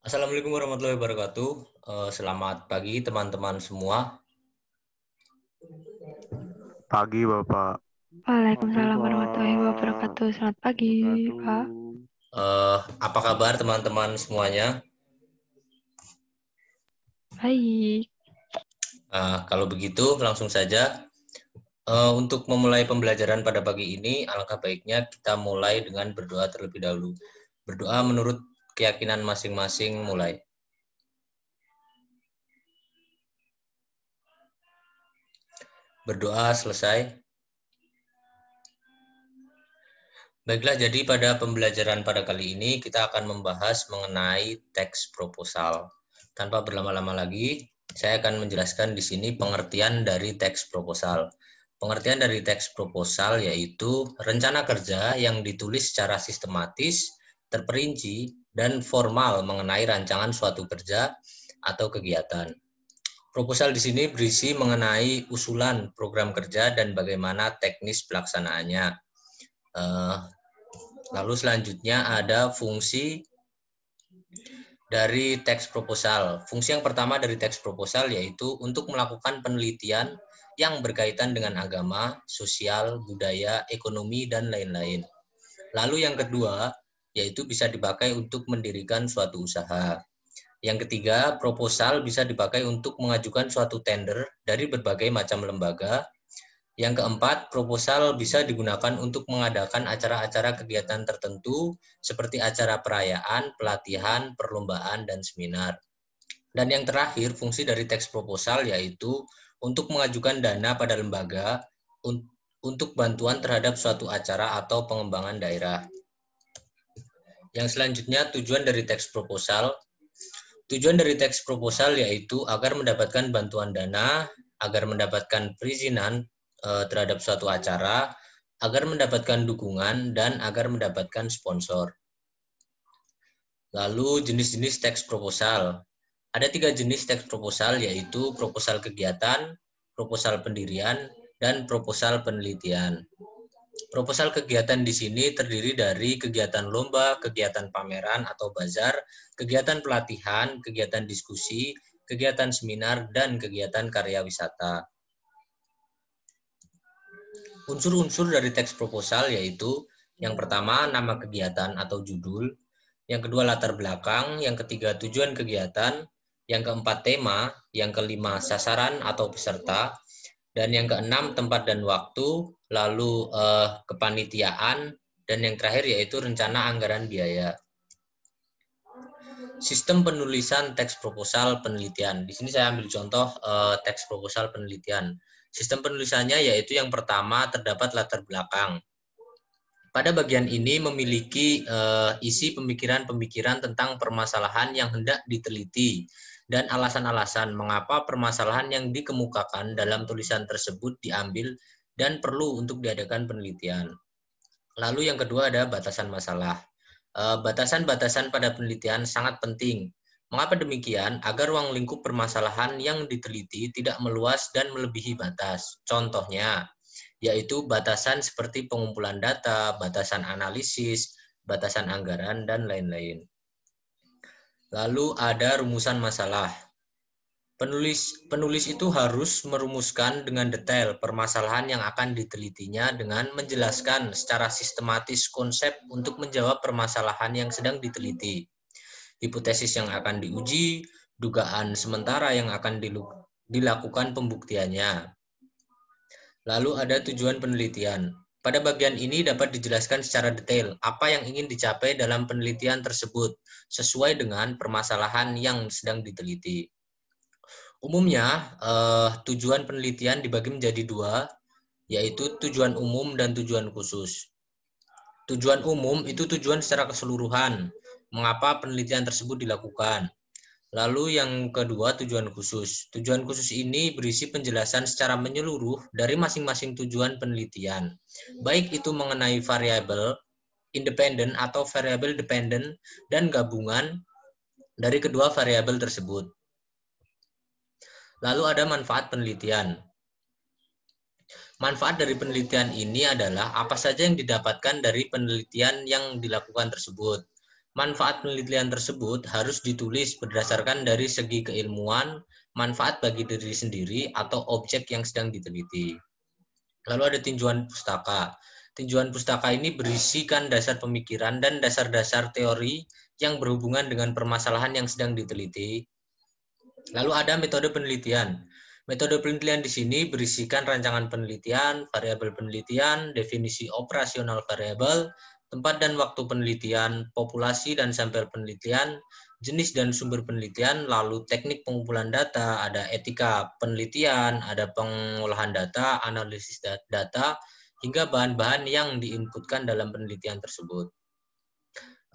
Assalamualaikum warahmatullahi wabarakatuh. Selamat pagi teman-teman semua. Pagi Bapak. Waalaikumsalam warahmatullahi wabarakatuh. Selamat pagi, Pak. Apa kabar teman-teman semuanya? Baik. Kalau begitu langsung saja. Untuk memulai pembelajaran pada pagi ini, alangkah baiknya kita mulai dengan berdoa terlebih dahulu. Berdoa menurut keyakinan masing-masing mulai. Berdoa selesai. Baiklah, jadi pada pembelajaran pada kali ini kita akan membahas mengenai teks proposal. Tanpa berlama-lama lagi, saya akan menjelaskan di sini pengertian dari teks proposal. Pengertian dari teks proposal yaitu rencana kerja yang ditulis secara sistematis, terperinci, dan formal mengenai rancangan suatu kerja atau kegiatan. Proposal di sini berisi mengenai usulan program kerja dan bagaimana teknis pelaksanaannya. Lalu selanjutnya ada fungsi dari teks proposal. Fungsi yang pertama dari teks proposal yaitu untuk melakukan penelitian yang berkaitan dengan agama, sosial, budaya, ekonomi, dan lain-lain. Lalu yang kedua yaitu bisa dipakai untuk mendirikan suatu usaha. Yang ketiga, proposal bisa dipakai untuk mengajukan suatu tender dari berbagai macam lembaga. Yang keempat, proposal bisa digunakan untuk mengadakan acara-acara kegiatan tertentu seperti acara perayaan, pelatihan, perlombaan, dan seminar. Dan yang terakhir, fungsi dari teks proposal yaitu untuk mengajukan dana pada lembaga untuk bantuan terhadap suatu acara atau pengembangan daerah. Yang selanjutnya, tujuan dari teks proposal. Tujuan dari teks proposal yaitu agar mendapatkan bantuan dana, agar mendapatkan perizinan terhadap suatu acara, agar mendapatkan dukungan, dan agar mendapatkan sponsor. Lalu jenis-jenis teks proposal. Ada 3 jenis teks proposal yaitu proposal kegiatan, proposal pendirian, dan proposal penelitian. Proposal kegiatan di sini terdiri dari kegiatan lomba, kegiatan pameran atau bazar, kegiatan pelatihan, kegiatan diskusi, kegiatan seminar, dan kegiatan karya wisata. Unsur-unsur dari teks proposal yaitu yang pertama nama kegiatan atau judul, yang kedua latar belakang, yang ketiga tujuan kegiatan, yang keempat tema, yang kelima sasaran atau peserta, dan yang keenam tempat dan waktu, lalu kepanitiaan, dan yang terakhir yaitu rencana anggaran biaya. Sistem penulisan teks proposal penelitian. Di sini saya ambil contoh teks proposal penelitian. Sistem penulisannya yaitu yang pertama terdapat latar belakang. Pada bagian ini memiliki isi pemikiran-pemikiran tentang permasalahan yang hendak diteliti dan alasan-alasan mengapa permasalahan yang dikemukakan dalam tulisan tersebut diambil dan perlu untuk diadakan penelitian. Lalu yang kedua ada batasan masalah. Batasan-batasan pada penelitian sangat penting. Mengapa demikian? Agar ruang lingkup permasalahan yang diteliti tidak meluas dan melebihi batas. Contohnya, yaitu batasan seperti pengumpulan data, batasan analisis, batasan anggaran, dan lain-lain. Lalu ada rumusan masalah. Penulis itu harus merumuskan dengan detail permasalahan yang akan ditelitinya dengan menjelaskan secara sistematis konsep untuk menjawab permasalahan yang sedang diteliti, hipotesis yang akan diuji, dugaan sementara yang akan dilakukan pembuktiannya. Lalu ada tujuan penelitian. Pada bagian ini dapat dijelaskan secara detail apa yang ingin dicapai dalam penelitian tersebut sesuai dengan permasalahan yang sedang diteliti. Umumnya, tujuan penelitian dibagi menjadi 2, yaitu tujuan umum dan tujuan khusus. Tujuan umum itu tujuan secara keseluruhan, mengapa penelitian tersebut dilakukan. Lalu yang kedua, tujuan khusus. Tujuan khusus ini berisi penjelasan secara menyeluruh dari masing-masing tujuan penelitian, baik itu mengenai variabel independen atau variabel dependen dan gabungan dari kedua variabel tersebut. Lalu ada manfaat penelitian. Manfaat dari penelitian ini adalah apa saja yang didapatkan dari penelitian yang dilakukan tersebut. Manfaat penelitian tersebut harus ditulis berdasarkan dari segi keilmuan, manfaat bagi diri sendiri, atau objek yang sedang diteliti. Lalu ada tinjauan pustaka. Tinjauan pustaka ini berisikan dasar pemikiran dan dasar-dasar teori yang berhubungan dengan permasalahan yang sedang diteliti. Lalu ada metode penelitian. Metode penelitian di sini berisikan rancangan penelitian, variabel penelitian, definisi operasional variabel, tempat dan waktu penelitian, populasi dan sampel penelitian, jenis dan sumber penelitian, lalu teknik pengumpulan data, ada etika penelitian, ada pengolahan data, analisis data, hingga bahan-bahan yang diinputkan dalam penelitian tersebut.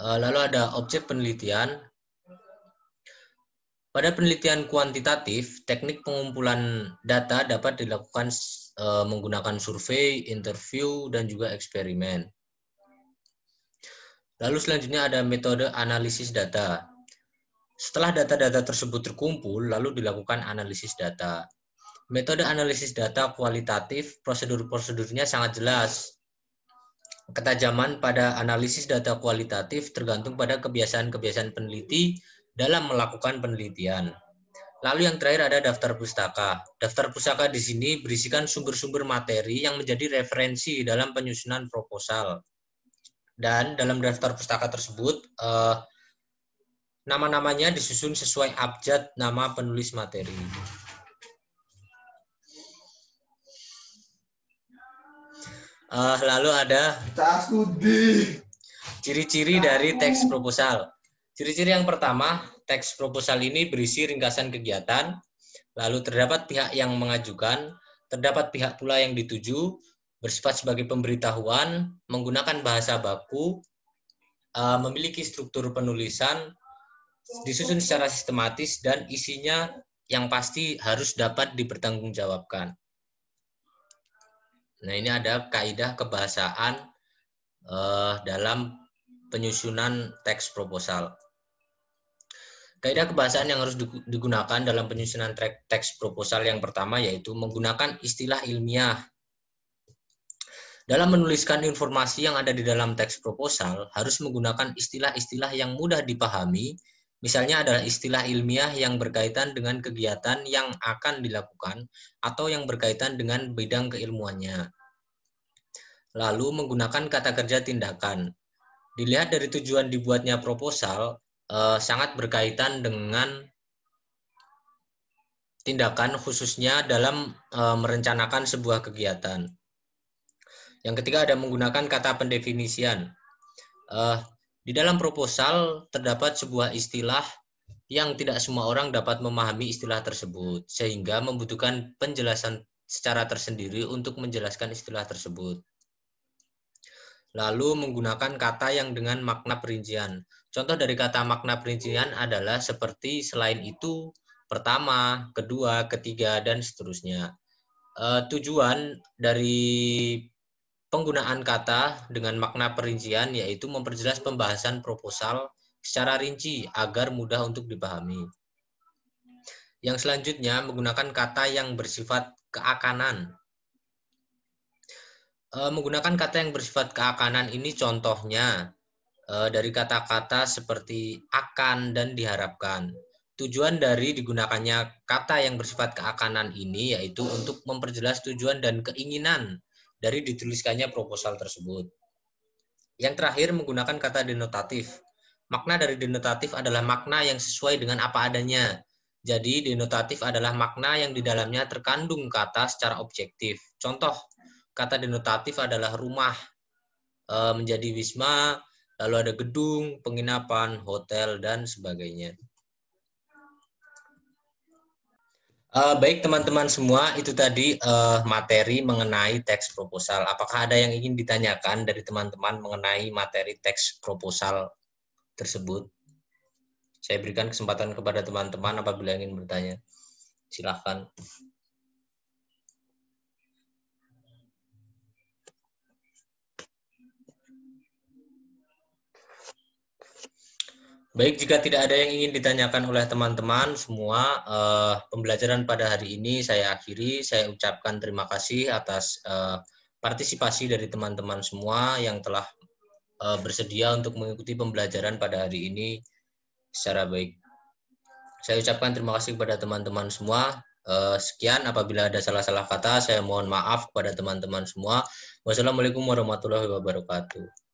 Lalu ada objek penelitian. Pada penelitian kuantitatif, teknik pengumpulan data dapat dilakukan menggunakan survei, interview, dan juga eksperimen. Lalu selanjutnya ada metode analisis data. Setelah data-data tersebut terkumpul, lalu dilakukan analisis data. Metode analisis data kualitatif, prosedur-prosedurnya sangat jelas. Ketajaman pada analisis data kualitatif tergantung pada kebiasaan-kebiasaan peneliti dalam melakukan penelitian. Lalu yang terakhir ada daftar pustaka. Daftar pustaka di sini berisikan sumber-sumber materi yang menjadi referensi dalam penyusunan proposal. Dan dalam daftar pustaka tersebut, nama-namanya disusun sesuai abjad nama penulis materi. Lalu ada ciri-ciri dari teks proposal. Ciri-ciri yang pertama, teks proposal ini berisi ringkasan kegiatan, lalu terdapat pihak yang mengajukan, terdapat pihak pula yang dituju, bersifat sebagai pemberitahuan, menggunakan bahasa baku, memiliki struktur penulisan, disusun secara sistematis, dan isinya yang pasti harus dapat dipertanggungjawabkan. Nah, ini ada kaidah kebahasaan dalam penyusunan teks proposal. Kaidah kebahasaan yang harus digunakan dalam penyusunan teks proposal yang pertama yaitu menggunakan istilah ilmiah. Dalam menuliskan informasi yang ada di dalam teks proposal, harus menggunakan istilah-istilah yang mudah dipahami, misalnya adalah istilah ilmiah yang berkaitan dengan kegiatan yang akan dilakukan atau yang berkaitan dengan bidang keilmuannya. Lalu menggunakan kata kerja tindakan. Dilihat dari tujuan dibuatnya proposal, sangat berkaitan dengan tindakan khususnya dalam merencanakan sebuah kegiatan. Yang ketiga ada menggunakan kata pendefinisian. Di dalam proposal terdapat sebuah istilah yang tidak semua orang dapat memahami istilah tersebut, sehingga membutuhkan penjelasan secara tersendiri untuk menjelaskan istilah tersebut. Lalu menggunakan kata yang dengan makna perincian. Contoh dari kata makna perincian adalah seperti selain itu, pertama, kedua, ketiga, dan seterusnya. Tujuan dari penggunaan kata dengan makna perincian yaitu memperjelas pembahasan proposal secara rinci agar mudah untuk dipahami. Yang selanjutnya menggunakan kata yang bersifat keakanan. Menggunakan kata yang bersifat keakanan ini contohnya dari kata-kata seperti akan dan diharapkan. Tujuan dari digunakannya kata yang bersifat keakanan ini yaitu untuk memperjelas tujuan dan keinginan dari dituliskannya proposal tersebut. Yang terakhir menggunakan kata denotatif. Makna dari denotatif adalah makna yang sesuai dengan apa adanya. Jadi denotatif adalah makna yang di dalamnya terkandung kata secara objektif. Contoh kata denotatif adalah rumah, menjadi wisma, lalu ada gedung, penginapan, hotel, dan sebagainya. Baik teman-teman semua, itu tadi materi mengenai teks proposal. Apakah ada yang ingin ditanyakan dari teman-teman mengenai materi teks proposal tersebut? Saya berikan kesempatan kepada teman-teman apabila ingin bertanya. Silakan. Baik, jika tidak ada yang ingin ditanyakan oleh teman-teman semua, pembelajaran pada hari ini saya akhiri. Saya ucapkan terima kasih atas partisipasi dari teman-teman semua yang telah bersedia untuk mengikuti pembelajaran pada hari ini secara baik. Saya ucapkan terima kasih kepada teman-teman semua. Sekian, apabila ada salah-salah kata, saya mohon maaf kepada teman-teman semua. Wassalamualaikum warahmatullahi wabarakatuh.